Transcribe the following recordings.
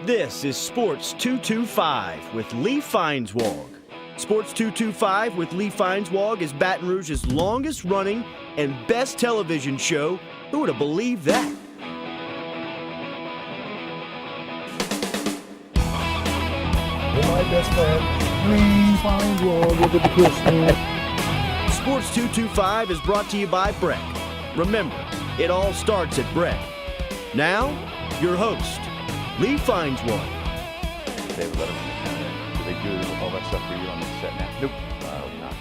This is Sports 225 with Lee Feinswag. Sports 225 with Lee Feinswag is Baton Rouge's longest running and best television show. Who would have believed that? My best friend, Lee Feinswag, look at the Christmas. Sports 225 is brought to you by Breck. Remember, it all starts at Breck. Now, your host, Lee Feinswag. David Letterman. Do they do all that stuff for you on the set now? Nope. I hope not.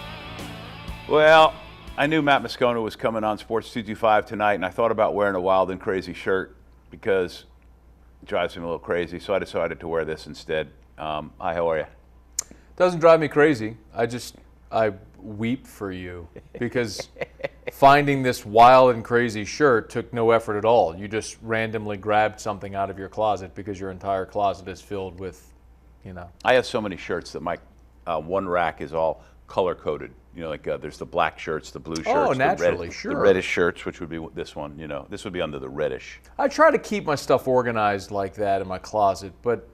Well, I knew Matt Moscona was coming on Sports 225 tonight, and I thought about wearing a wild and crazy shirt because it drives me a little crazy, so I decided to wear this instead. Hi, how are you? Doesn't drive me crazy. I weep for you because finding this wild and crazy shirt took no effort at all. You just randomly grabbed something out of your closet because your entire closet is filled with, I have so many shirts that my one rack is all color-coded. There's the black shirts, the blue shirts, naturally, the reddish shirts, which would be this one. This would be under the reddish. I try to keep my stuff organized like that in my closet, but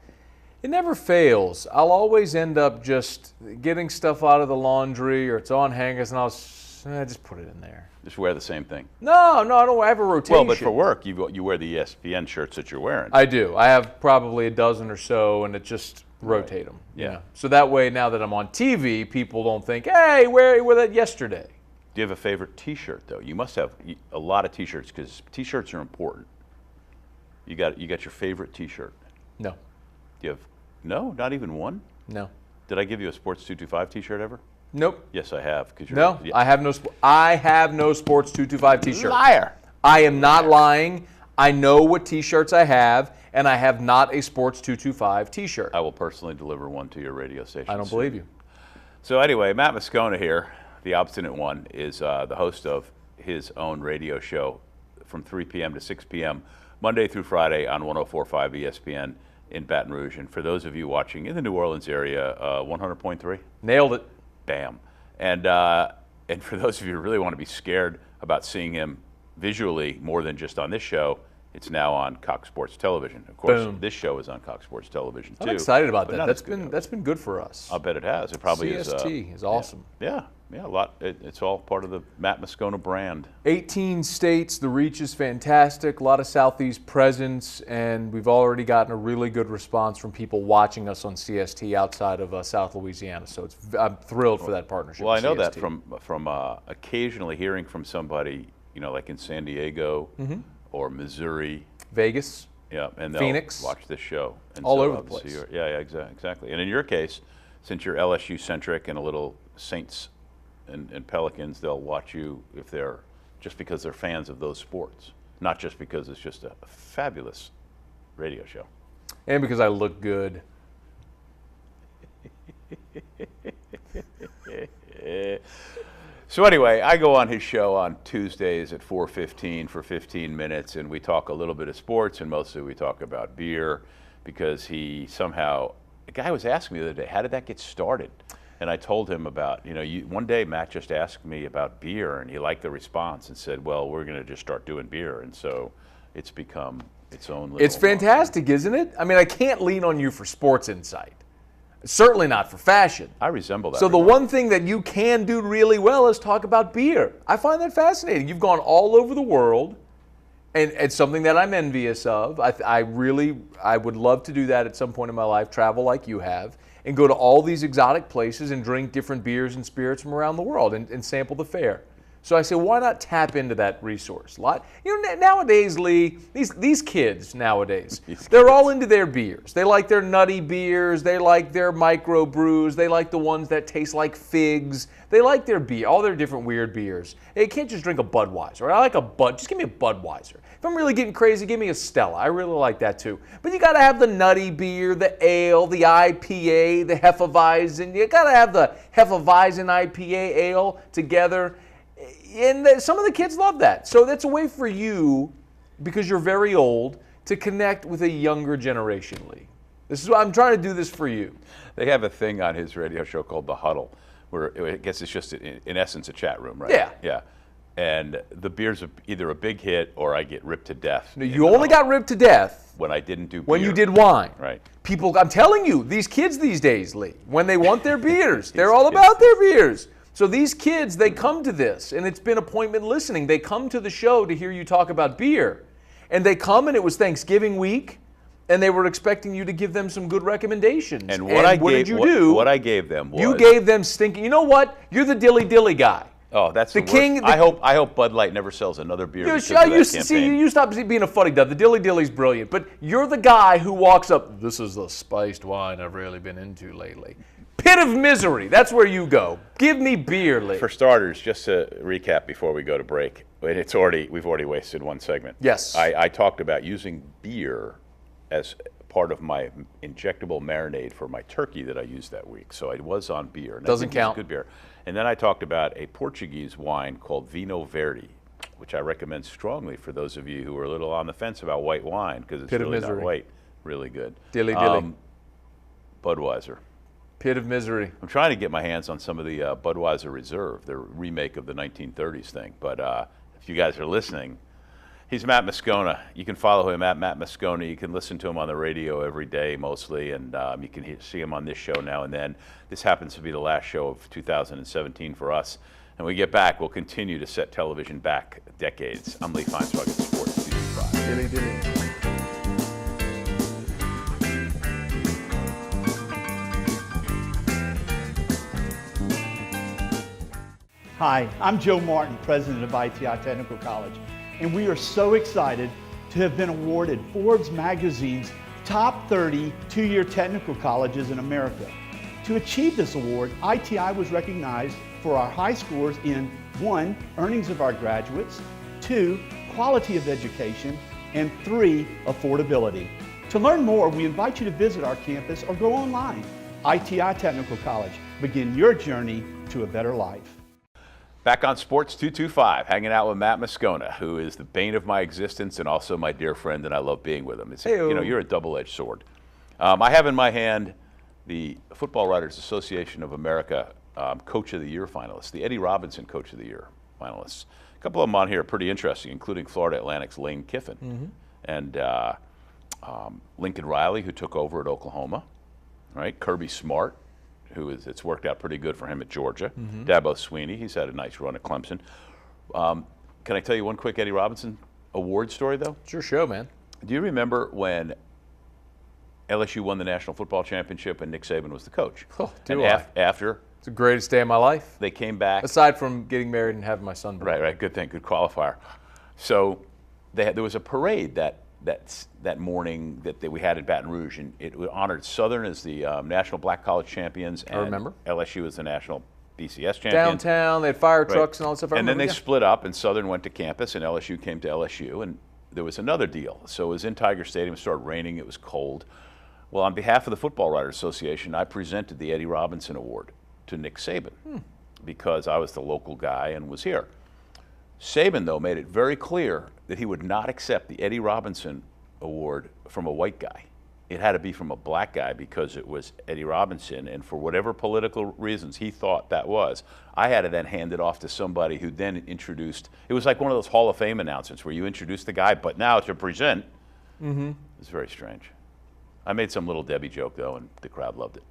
it never fails. I'll always end up just getting stuff out of the laundry or it's on hangers, and I'll just put it in there. Just wear the same thing. No, I don't have a rotation. Well, but for work, you wear the ESPN shirts that you're wearing. I do. I have probably a dozen or so, and it just rotate them. Yeah. So that way, now that I'm on TV, people don't think, hey, where you wore that yesterday? Do you have a favorite T-shirt, though? You must have a lot of T-shirts because T-shirts are important. You got your favorite T-shirt. No. Do you have no? Not even one? No. Did I give you a Sports 225 T-shirt ever? Nope. Yes, I have. No, I have no. I have no Sports 225 T-shirt. Liar. I am not lying. I know what T-shirts I have, and I have not a Sports 225 T-shirt. I will personally deliver one to your radio station. I don't believe you. So anyway, Matt Moscona here, the obstinate one, is the host of his own radio show from 3 p.m. to 6 p.m. Monday through Friday on 104.5 ESPN in Baton Rouge. And for those of you watching in the New Orleans area, 100.3. Nailed it. Bam. And for those of you who really want to be scared about seeing him visually more than just on this show, it's now on Cox Sports Television. Of course, Boom. This show is on Cox Sports Television too. I'm excited about but that. not That's been good for us. I'll bet it has. It probably CST is awesome. Yeah, a lot. It's all part of the Matt Moscona brand. 18 states, the reach is fantastic, a lot of Southeast presence, and we've already gotten a really good response from people watching us on CST outside of South Louisiana. So I'm thrilled for that partnership. Well, I know CST. that from occasionally hearing from somebody, like in San Diego or Missouri, Vegas. yeah, and they'll Phoenix. watch this show. And All so over the obviously place. Yeah, exactly. And in your case, since you're LSU centric and a little Saints and Pelicans, they'll watch you if they're just because they're fans of those sports, not just because it's just a fabulous radio show. And because I look good. So anyway, I go on his show on Tuesdays at 4:15 for 15 minutes, and we talk a little bit of sports, and mostly we talk about beer, because a guy was asking me the other day, how did that get started? And I told him about, one day Matt just asked me about beer, and he liked the response and said, well, we're going to just start doing beer. And so it's become its own little... It's fantastic, isn't it? I mean, I can't lean on you for sports insight. Certainly not for fashion. I resemble that. So the one thing that you can do really well is talk about beer. I find that fascinating. You've gone all over the world, and it's something that I'm envious of. I would love to do that at some point in my life, travel like you have, and go to all these exotic places and drink different beers and spirits from around the world and sample the fare. So I say, why not tap into that resource? Nowadays, Lee, these kids nowadays, they're all into their beers. They like their nutty beers. They like their micro brews. They like the ones that taste like figs. They like their beer, all their different weird beers. They can't just drink a Budweiser. I like a Bud. Just give me a Budweiser. If I'm really getting crazy, give me a Stella. I really like that too. But you got to have the nutty beer, the ale, the IPA, the Hefeweizen. You got to have the Hefeweizen IPA ale together. And some of the kids love that. So that's a way for you, because you're very old, to connect with a younger generation, Lee. This is what I'm trying to do this for you. They have a thing on his radio show called The Huddle, where I guess it's just, in essence, a chat room, right? Yeah. Yeah. and the beer's either a big hit or I get ripped to death. No, you only got ripped to death when I didn't do beer. when you did wine. Right. People, I'm telling you, these kids these days, Lee, when they want their beers, they're all about their beers. So these kids, they come to this, and it's been appointment listening. They come to the show to hear you talk about beer. And they come, and it was Thanksgiving week, and they were expecting you to give them some good recommendations. And what did you do? What I gave them was... You gave them stinking... You know what? You're the dilly-dilly guy. Oh, that's the king. worst. I hope Bud Light never sells another beer because of that campaign. You stop being a funny dud. The dilly-dilly's brilliant. But you're the guy who walks up, this is the spiced wine I've really been into lately. Pit of misery. That's where you go. Give me beer, Lee. For starters, just to recap before we go to break, we've already wasted one segment. Yes. I talked about using beer as part of my injectable marinade for my turkey that I used that week. So it was on beer. And Doesn't I think it was count. Good beer. And then I talked about a Portuguese wine called Vinho Verde, which I recommend strongly for those of you who are a little on the fence about white wine because it's Pit of really not misery. white. Really good. Dilly-dilly. Budweiser. Pit of misery. I'm trying to get my hands on some of the Budweiser Reserve, their remake of the 1930s thing. But if you guys are listening, he's Matt Moscona. You can follow him at Matt Moscona. You can listen to him on the radio every day mostly, and you can see him on this show now and then. This happens to be the last show of 2017 for us. And when we get back, we'll continue to set television back decades. I'm Lee Feinswag at Sports 225. Dilly-dilly. Hi, I'm Joe Martin, president of ITI Technical College, and we are so excited to have been awarded Forbes magazine's top 30 two-year technical colleges in America. To achieve this award, ITI was recognized for our high scores in 1, earnings of our graduates, 2, quality of education, and 3, affordability. To learn more, we invite you to visit our campus or go online. ITI Technical College. Begin your journey to a better life. Back on Sports 225, hanging out with Matt Moscona, who is the bane of my existence and also my dear friend, and I love being with him. You're a double-edged sword. I have in my hand the Football Writers Association of America Coach of the Year finalists, the Eddie Robinson Coach of the Year finalists. A couple of them on here are pretty interesting, including Florida Atlantic's Lane Kiffin and Lincoln Riley, who took over at Oklahoma, right? Kirby Smart, it's worked out pretty good for him at Georgia. Dabo Swinney, he's had a nice run at Clemson. Can I tell you one quick Eddie Robinson award story, though? It's your show, man. Do you remember when LSU won the National Football Championship and Nick Saban was the coach? Oh, After It's the greatest day of my life. they came back. Aside from getting married and having my son born. Right, good thing, good qualifier. So there was a parade that morning that we had in Baton Rouge, and it honored Southern as the National Black College Champions, and remember. LSU as the National BCS champion. Downtown, they had fire Right. trucks and all that stuff. And then they split up, and Southern went to campus, and LSU came to LSU, and there was another deal. So it was in Tiger Stadium. It started raining. It was cold. Well, on behalf of the Football Writers Association, I presented the Eddie Robinson Award to Nick Saban because I was the local guy and was here. Saban, though, made it very clear that he would not accept the Eddie Robinson Award from a white guy. It had to be from a black guy because it was Eddie Robinson, and for whatever political reasons he thought that was, I had to then hand it off to somebody who then introduced, it was like one of those Hall of Fame announcements where you introduce the guy, but now to present, it's very strange. I made some little Debbie joke, though, and the crowd loved it.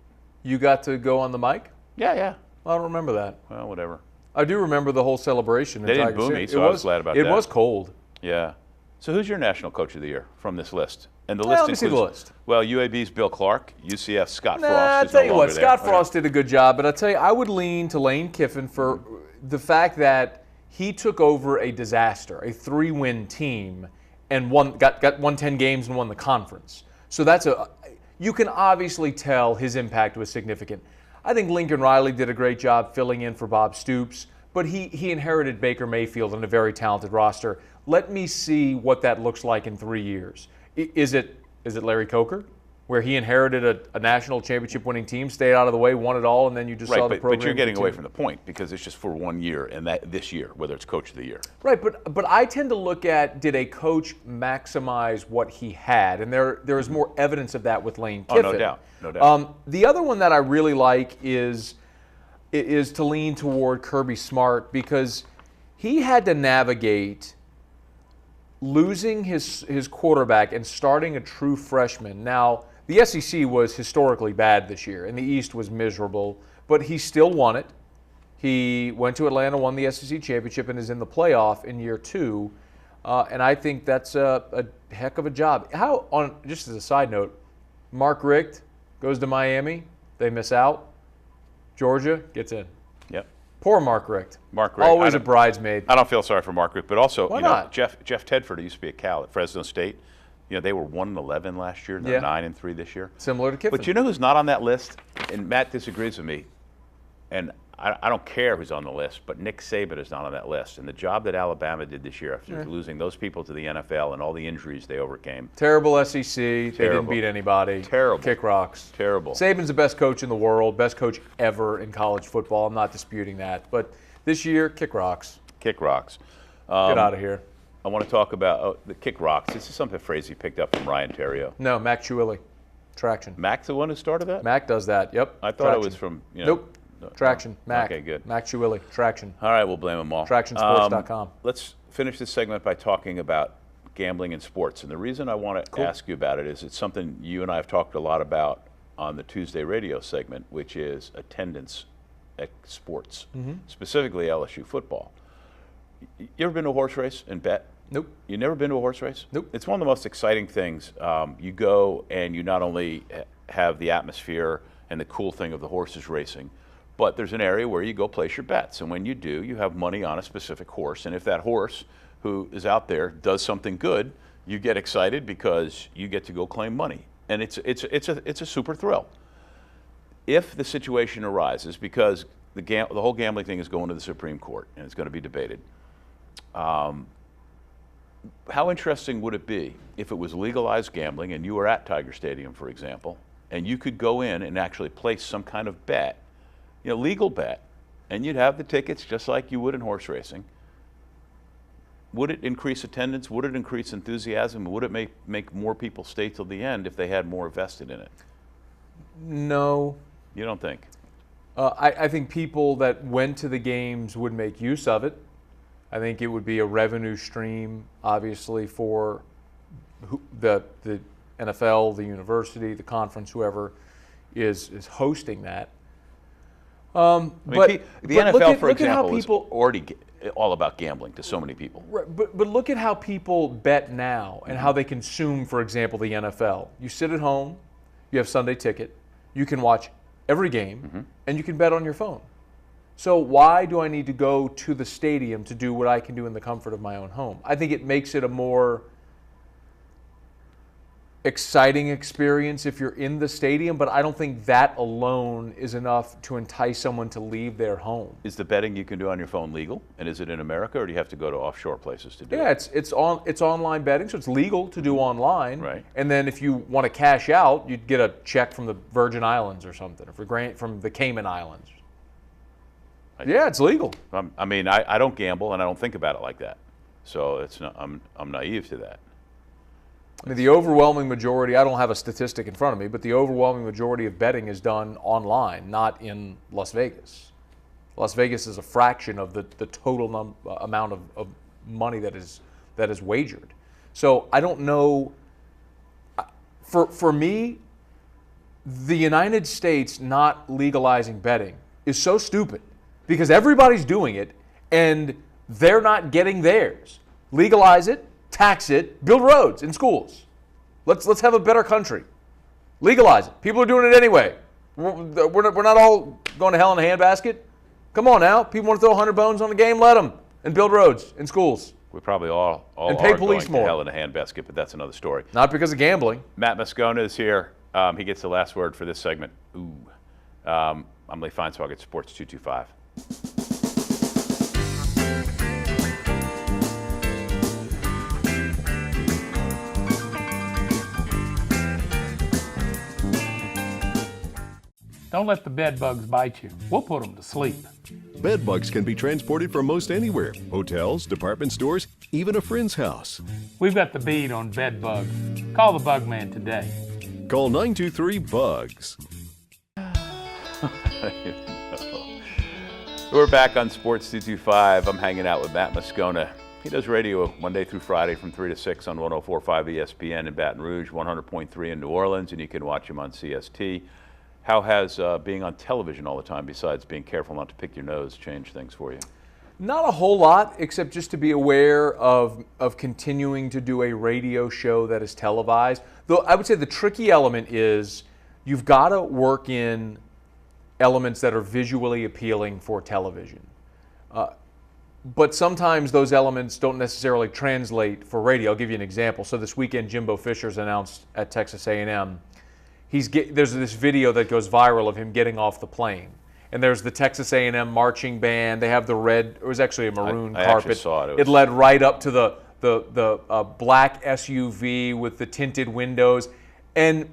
You got to go on the mic? Yeah. I don't remember that. Well, whatever. I do remember the whole celebration. They didn't boo me, so I was glad about that. It was cold. Yeah. So who's your National Coach of the Year from this list? And the Well, list let me see the includes, list. well, UAB's Bill Clark, UCF's Scott Frost. I'll is tell no you what, longer there. Scott Okay. Frost did a good job, but I'll tell you, I would lean to Lane Kiffin for the fact that he took over a disaster, a 3-win team, and won 10 games and won the conference. So you can obviously tell his impact was significant. I think Lincoln Riley did a great job filling in for Bob Stoops, but he inherited Baker Mayfield and a very talented roster. Let me see what that looks like in 3 years. Is it Larry Coker, where he inherited a national championship winning team, stayed out of the way, won it all, and then you just saw the program but you're getting away continue? from the point because it's just for 1 year, and this year, whether it's Coach of the Year. Right, but I tend to look at, did a coach maximize what he had? And there is more evidence of that with Lane Kiffin. Oh, no doubt. The other one that I really like is to lean toward Kirby Smart because he had to navigate losing his quarterback and starting a true freshman. Now, the SEC was historically bad this year, and the East was miserable, but he still won it. He went to Atlanta, won the SEC championship, and is in the playoff in year 2. And I think that's a heck of a job. Just as a side note, Mark Richt goes to Miami. They miss out. Georgia gets in. Yep. Poor Mark Richt. Mark Richt. Always a bridesmaid. I don't feel sorry for Mark Richt, but also, Why not? Jeff Tedford, who used to be at Cal at Fresno State. They were 1-11 last year, and they're 9-3 this year. Similar to Kiffin. But you know who's not on that list? And Matt disagrees with me. And I don't care who's on the list, but Nick Saban is not on that list. And the job that Alabama did this year after losing those people to the NFL and all the injuries they overcame. Terrible SEC. They didn't beat anybody. Terrible. Kick rocks. Terrible. Saban's the best coach in the world, best coach ever in college football. I'm not disputing that. But this year, kick rocks. Kick rocks. Get out of here. I want to talk about the kick rocks. This is some phrase he picked up from Ryan Terrio. No, Mac Chuili. Traction. Mac's the one who started that? Mac does that. Yep. I thought it was from, Nope. Traction. Mac. Okay, good. Mac Chuili. Traction. All right, we'll blame them all. TractionSports.com. Let's finish this segment by talking about gambling in sports. And the reason I want to ask you about it is it's something you and I have talked a lot about on the Tuesday radio segment, which is attendance at sports, specifically LSU football. You ever been to a horse race and bet? Nope. You never been to a horse race? Nope. It's one of the most exciting things. You go and you not only have the atmosphere and the cool thing of the horses racing, but there's an area where you go place your bets. And when you do, you have money on a specific horse. And if that horse who is out there does something good, you get excited because you get to go claim money. And it's a super thrill. If the situation arises, because the whole gambling thing is going to the Supreme Court and it's going to be debated, how interesting would it be if it was legalized gambling and you were at Tiger Stadium, for example, and you could go in and actually place some kind of bet, legal bet, and you'd have the tickets just like you would in horse racing? Would it increase attendance? Would it increase enthusiasm? Would it make more people stay till the end if they had more vested in it? No. You don't think? I think people that went to the games would make use of it. I think it would be a revenue stream, obviously, for the NFL, the university, the conference, whoever is hosting that. The NFL, for example, is already all about gambling to so many people. Right, but look at how people bet now and how they consume, for example, the NFL. You sit at home, you have Sunday Ticket, you can watch every game, and you can bet on your phone. So why do I need to go to the stadium to do what I can do in the comfort of my own home? I think it makes it a more exciting experience if you're in the stadium, but I don't think that alone is enough to entice someone to leave their home. Is the betting you can do on your phone legal? And is it in America, or do you have to go to offshore places to do it? Yeah, it's online betting, so it's legal to do online. Right. And then if you want to cash out, you'd get a check from the Virgin Islands or something, or from the Cayman Islands. Yeah, it's legal. I don't gamble, and I don't think about it like that. So I'm naive to that. I mean, the overwhelming majority, I don't have a statistic in front of me, but the overwhelming majority of betting is done online, not in Las Vegas. Las Vegas is a fraction of the total amount of money that is wagered. So I don't know. For me, the United States not legalizing betting is so stupid because everybody's doing it and they're not getting theirs. Legalize it. Tax it, build roads and schools. Let's have a better country. Legalize it. People are doing it anyway. We're not all going to hell in a handbasket. Come on now. People want to throw 100 bones on the game, let them. And build roads and schools. We probably all and pay are police going more. to hell in a handbasket, but that's another story. Not because of gambling. Matt Moscona is here. He gets the last word for this segment. I'm Lee Feinswag at Sports 225. Don't let the bed bugs bite you. We'll put them to sleep. Bed bugs can be transported from most anywhere. Hotels, department stores, even a friend's house. We've got the bead on bed bugs. Call the bug man today. Call 923-BUGS. We're back on Sports 225. I'm hanging out with Matt Moscona. He does radio Monday through Friday from 3 to 6 on 104.5 ESPN in Baton Rouge, 100.3 in New Orleans, and you can watch him on CST. How has being on television all the time, besides being careful not to pick your nose, changed things for you? Not a whole lot, except just to be aware of continuing to do a radio show that is televised. Though I would say the tricky element is you've got to work in elements that are visually appealing for television. But sometimes those elements don't necessarily translate for radio. I'll give you an example. So this weekend, Jimbo Fisher's announced at Texas A&M. There's this video that goes viral of him getting off the plane. And there's the Texas A&M marching band. They have the red, it was actually a maroon I carpet. actually saw it. It led right up to the black SUV with the tinted windows. And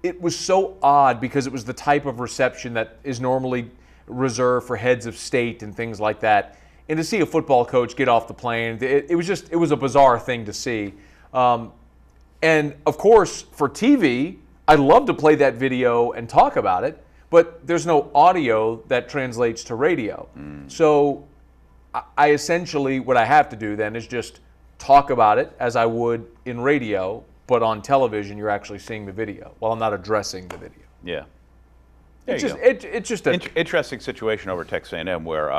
it was so odd because it was the type of reception that is normally reserved for heads of state and things like that. And to see a football coach get off the plane, it was a bizarre thing to see. And of course, for TV, I'd love to play that video and talk about it, but there's no audio that translates to radio. So I essentially, what I have to do then is just talk about it as I would in radio, but on television, you're actually seeing the video while I'm not addressing the video. Yeah. It's just an interesting situation over at Texas A&M where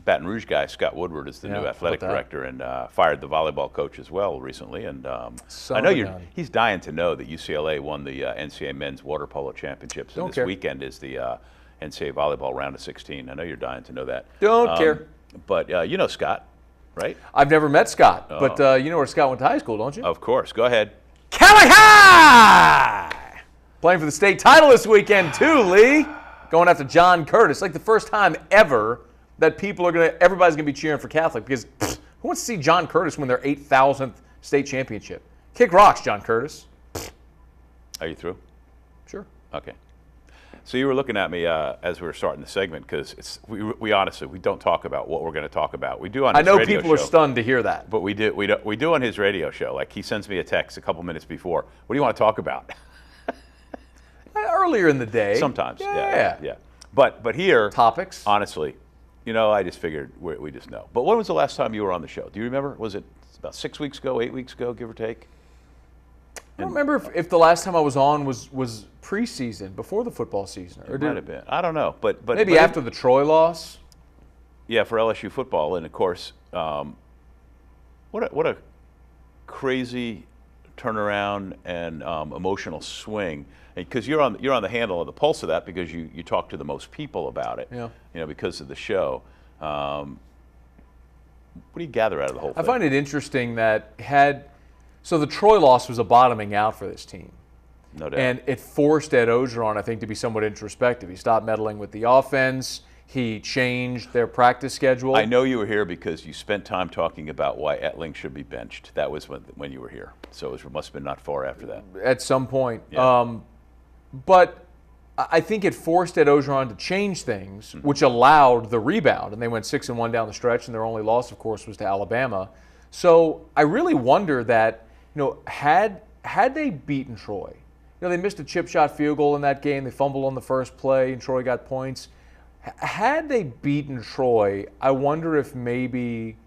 Baton Rouge guy Scott Woodward is the new athletic director and fired the volleyball coach as well recently. And I know he's dying to know that UCLA won the NCAA men's water polo championships. And this weekend is the NCAA volleyball round of 16. I know you're dying to know that. Don't care. But you know Scott, right? I've never met Scott, but you know where Scott went to high school, don't you? Of course. Go ahead. Cali High! Playing for the state title this weekend too, Lee. Going after John Curtis. Like the first time ever that everybody's gonna be cheering for Catholic, because who wants to see John Curtis win their 8,000th state championship? Kick rocks, John Curtis. Are you through? Sure. Okay. So you were looking at me as we were starting the segment because we honestly don't talk about what we're going to talk about. We do on his radio show. I know people are stunned to hear that, but we do on his radio show. Like he sends me a text a couple minutes before. What do you want to talk about? Earlier in the day. Sometimes. Yeah. But here, topics. Honestly, I just figured we just know. But when was the last time you were on the show? Do you remember? Was it about 6 weeks ago, 8 weeks ago, give or take? I don't remember if the last time I was on was preseason, before the football season. Or it might have been. I don't know. But maybe after the Troy loss? Yeah, for LSU football. And, of course, what a crazy turnaround and emotional swing. Because you're on the handle of the pulse of that because you talk to the most people about it, because of the show. What do you gather out of the whole thing? I find it interesting that so the Troy loss was a bottoming out for this team. No doubt. And it forced Ed Ogeron, I think, to be somewhat introspective. He stopped meddling with the offense. He changed their practice schedule. I know you were here because you spent time talking about why Etling should be benched. That was when you were here. So it must have been not far after that. At some point. Yeah. But I think it forced Ed Ogeron to change things, which allowed the rebound. And they went 6-1 down the stretch, and their only loss, of course, was to Alabama. So I really wonder that, had they beaten Troy, they missed a chip shot field goal in that game. They fumbled on the first play, and Troy got points. Had they beaten Troy, I wonder if maybe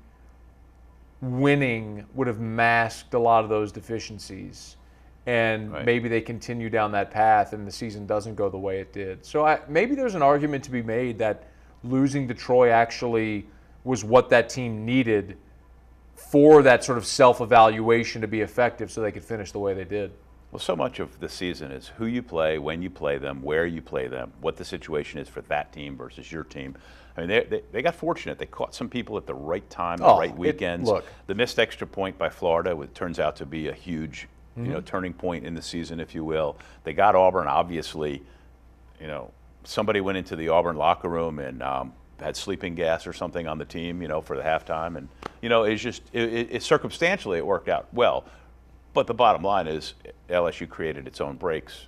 winning would have masked a lot of those deficiencies. And maybe they continue down that path and the season doesn't go the way it did. So maybe there's an argument to be made that losing to Troy actually was what that team needed for that sort of self-evaluation to be effective so they could finish the way they did. Well, so much of the season is who you play, when you play them, where you play them, what the situation is for that team versus your team. I mean, they got fortunate. They caught some people at the right time, the right weekends. The missed extra point by Florida turns out to be a huge turning point in the season, if you will. They got Auburn, obviously. Somebody went into the Auburn locker room and had sleeping gas or something on the team, for the halftime. And, it's just, circumstantially it worked out well. But the bottom line is LSU created its own breaks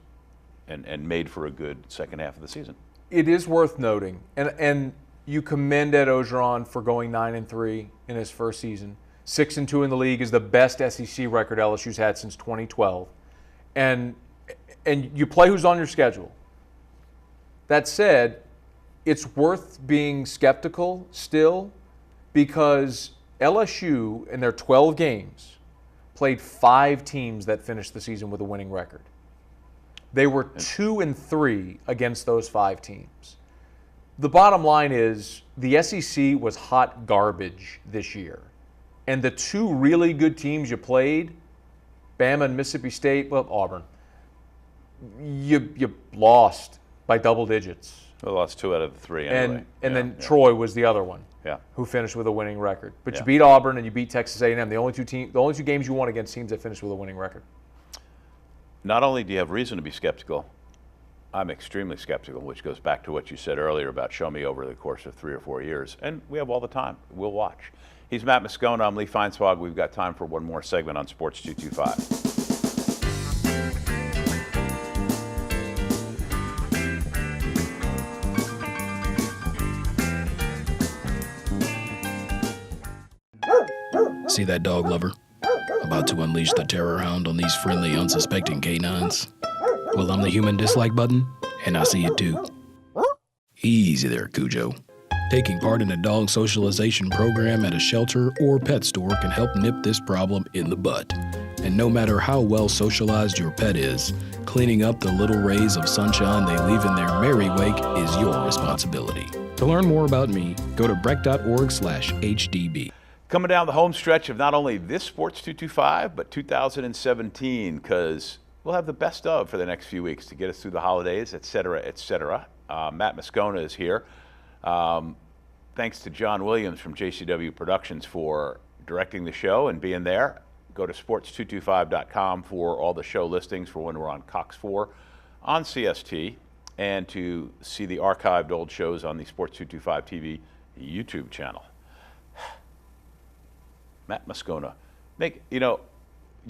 and made for a good second half of the season. It is worth noting, and you commend Ed Ogeron for going 9-3 in his first season. 6-2 in the league is the best SEC record LSU's had since 2012. And you play who's on your schedule. That said, it's worth being skeptical still because LSU, in their 12 games, played 5 teams that finished the season with a winning record. They were 2-3 against those 5 teams. The bottom line is the SEC was hot garbage this year. And the 2 really good teams you played, Bama and Mississippi State, well, Auburn, you lost by double digits. We lost 2 out of the 3 anyway. And then Troy was the other one. Yeah. Who finished with a winning record. But you beat Auburn and you beat Texas A&M. The only 2 games you won against teams that finished with a winning record. Not only do you have reason to be skeptical, I'm extremely skeptical, which goes back to what you said earlier about show me over the course of 3 or 4 years. And we have all the time. We'll watch. He's Matt Moscona. I'm Lee Feinswag. We've got time for one more segment on Sports 225. See that dog lover? About to unleash the terror hound on these friendly, unsuspecting canines? Well, I'm the human dislike button, and I see it too. Easy there, Cujo. Taking part in a dog socialization program at a shelter or pet store can help nip this problem in the bud. And no matter how well socialized your pet is, cleaning up the little rays of sunshine they leave in their merry wake is your responsibility. To learn more about me, go to breck.org/HDB. Coming down the home stretch of not only this Sports 225, but 2017, because we'll have the best of for the next few weeks to get us through the holidays, et cetera, et cetera. Matt Moscona is here. Thanks to John Williams from JCW Productions for directing the show and being there. Go to sports225.com for all the show listings for when we're on Cox 4 on CST and to see the archived old shows on the Sports 225 TV YouTube channel. Matt Moscona. Do you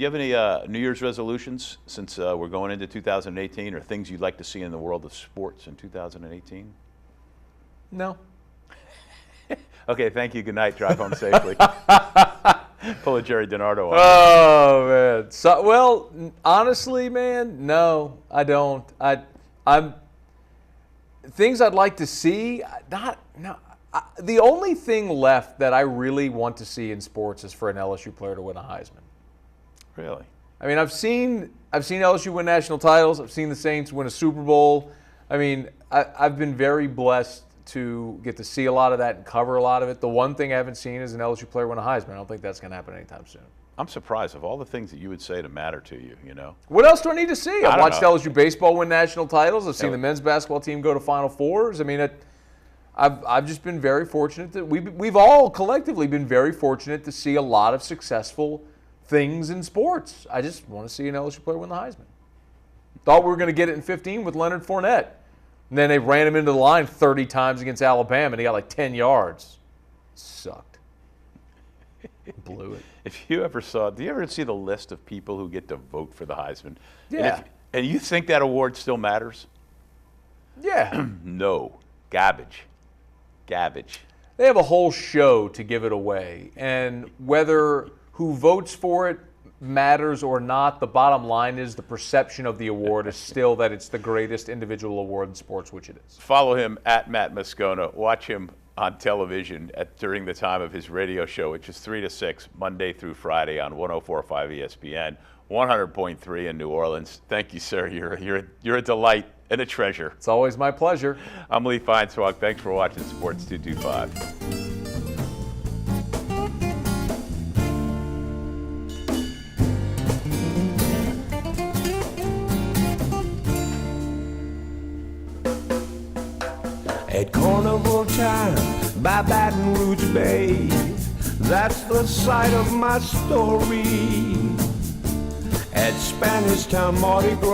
have any New Year's resolutions since we're going into 2018 or things you'd like to see in the world of sports in 2018? No. Okay, thank you. Good night. Drive home safely. Pull a Jerry DiNardo on. Oh, man. So, well, honestly, man, no, I don't. I'm things I'd like to see, the only thing left that I really want to see in sports is for an LSU player to win a Heisman. Really? I mean, I've seen LSU win national titles. I've seen the Saints win a Super Bowl. I mean, I've been very blessed to get to see a lot of that and cover a lot of it. The one thing I haven't seen is an LSU player win a Heisman. I don't think that's going to happen anytime soon. I'm surprised of all the things that you would say to matter to you, What else do I need to see? I've watched LSU baseball win national titles. I've seen Yeah. the men's basketball team go to Final Fours. I mean, I've just been very fortunate that we've all collectively been very fortunate to see a lot of successful things in sports. I just want to see an LSU player win the Heisman. Thought we were going to get it in 15 with Leonard Fournette. And then they ran him into the line 30 times against Alabama, and he got like 10 yards. Sucked. Blew it. do you ever see the list of people who get to vote for the Heisman? Yeah. And you think that award still matters? Yeah. No. Garbage. They have a whole show to give it away. And whether who votes for it matters or not, the bottom line is the perception of the award is still that it's the greatest individual award in sports, which it is. Follow him at Matt Moscona. Watch him on television during the time of his radio show, which is 3 to 6, Monday through Friday on 104.5 ESPN, 100.3 in New Orleans. Thank you, sir. You're a delight and a treasure. It's always my pleasure. I'm Lee Feinswag. Thanks for watching Sports 225. At carnival time by Baton Rouge Bay, that's the site of my story. At Spanish Town Mardi Gras.